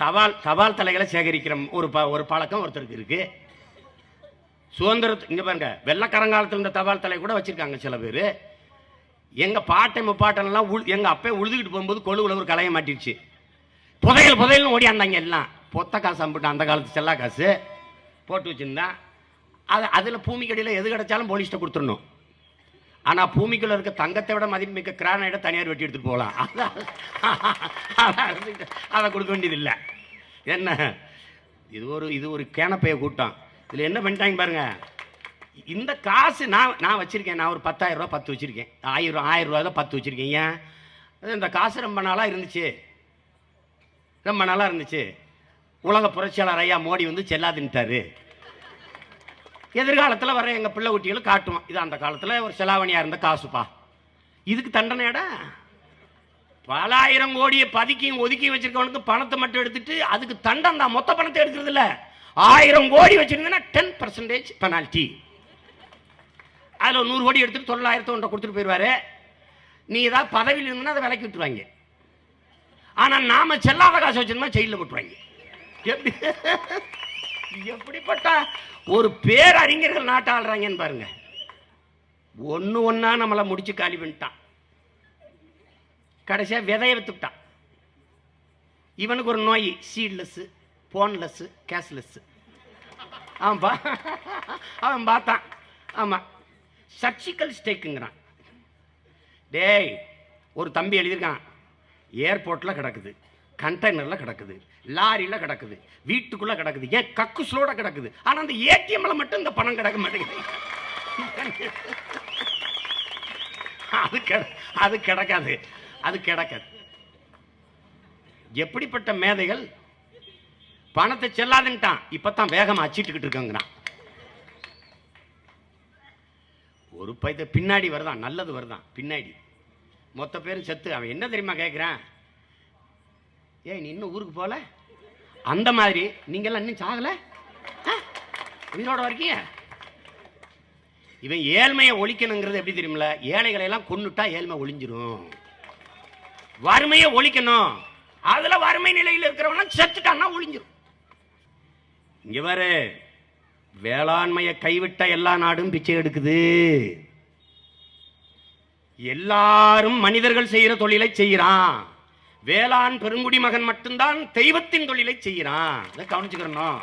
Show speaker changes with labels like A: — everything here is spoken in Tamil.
A: தபால் தலைகளை சேகரிக்கிற ஒரு பழக்கம் ஒருத்தருக்கு இருக்கு. சுதந்திரத்து இங்க பாருங்க, வெள்ளக்காரங்காலத்தில் இந்த தபால் தலை கூட வச்சிருக்காங்க சில பேர். எங்க பாட்டை முப்பாட்டெல்லாம் எங்க அப்பே உழுதுகிட்டு போகும்போது கொழுவுல ஒரு கலையை மாட்டிடுச்சு. புதையல்னு ஓடியாந்தாங்க எல்லாம். பொத்த காசு அம்பிட்டு அந்த காலத்து செல்லா காசு போட்டு வச்சிருந்தா அதில் பூமிக்கடியில் எது கிடைச்சாலும் போலீஸ்ட்ட கொடுத்துடணும். ஆனால் பூமிக்குள்ள இருக்க தங்கத்தை விட மதிப்புமிக்க கிரானைட தனியார் வெட்டி எடுத்துட்டு போகலாம். அதை கொடுக்க வேண்டியது இல்லை. என்ன இது ஒரு கேனப்பைய கூட்டம். இதில் என்ன பண்ணிட்டாங்க பாருங்க. இந்த காசு நான் வச்சிருக்கேன். நான் ஒரு 10,000 ரூபா 10 வச்சிருக்கேன். 1000 ரூபா தான் 10 வச்சிருக்கேன். ஏன் இந்த காசு ரொம்ப நாளாக இருந்துச்சு. உலக புரட்சியாளர் ஐயா மோடி வந்து செல்லாதுன்ட்டாரு. எதிர்காலத்தில் வர எங்கள் பிள்ளை குட்டிகளும் காட்டுவோம், இது அந்த காலத்தில் ஒரு செலாவணியாக இருந்த காசுப்பா. இதுக்கு தண்டனையாடா? பல ஆயிரம் கோடியை பதுக்கியும் ஒதுக்கி வச்சிருக்கவனுக்கு பணத்தை மட்டும் எடுத்துட்டு அதுக்கு தண்டம் தான். மொத்த பணத்தை எடுக்கிறது இல்லை. 1000 கோடி வச்சிருந்தீங்கன்னா 10% பெனால்ட்டி. அதில் 100 கோடி எடுத்துட்டு 900 ஒன்றை கொடுத்துட்டு போயிடுவாரு. நீ ஏதாவது பதவியில் இருந்தீங்கன்னா அதை விலைக்கு விட்டுருவாங்க. ஆனால் நாம செல்லாத காசு வச்சிருந்தா ஜெயிலில் விட்டுருவாங்க. எப்படிப்பட்ட ஒரு பேரறிஞர்கள் நாட்டை ஆள்றாங்கன்னு பாருங்க. ஒன்னா நம்மளை முடிச்சு காலி பண்ணிட்டான். கடைசியா விதைய வித்துட்டான். இவனுக்கு ஒரு நோய், சீட்லெஸ், போன்லெஸ், கேஷ்லெஸ். ஆமாப்பா, அவன் பார்த்தான். ஆமா, சர்ஜிக்கல் ஸ்டேக்குங்கிறான். டேய், ஒரு தம்பி எழுதியிருக்கான், ஏர்போர்ட்ல கிடக்குது, கண்டெய்னர்ல கிடக்குது, லாரியில கிடக்குது, வீட்டுக்குள்ள கிடக்குது, ஏன் கக்குஸ்லோட கிடக்குது. ஆனா அந்த ஏடிஎம்ல மட்டும் இந்த பணம் கிடக்க மாட்டேங்குது. அது கிடக்காது. எப்படிப்பட்ட மேதைகள்! பணத்தை செல்லாதுன்ட்டான், இப்பதான் வேகமா அச்சிட்டுக்கிட்டு இருக்காங்கிறான். ஒரு பைத்த பின்னாடி வருதான், நல்லது வருதான் பின்னாடி. மொத்த பேரும் செத்து. அவன் என்ன தெரியுமா கேட்கிறான்? ஏய், நீ இன்னும் ஊருக்கு போல? அந்த மாதிரி நீங்கெல்லாம் இன்னும் சாகல, உயிரோட இருக்கீங்க. இவன் ஏழ்மையை ஒழிக்கணுங்கிறது எப்படி தெரியுமில்ல? ஏழைகளை எல்லாம் கொன்னுட்டா ஏழ்மை ஒழிஞ்சிரும். வறுமையை ஒழிக்கணும். அதுல வறுமை நிலையில் இருக்கிறவனா செத்துட்டான்னா ஒழிஞ்சிரும். இங்க பாரு, வேளாண்மையை கைவிட்ட எல்லா நாடும் பிச்சை எடுக்குது. எல்லாரும் மனிதர்கள் செய்யற தொழிலை செய்யறான். வேளாண் பெருங்குடி மகன் மட்டும்தான் தெய்வத்தின் தொழிலை செய்யறான். கவனிச்சுக்கிறோம்.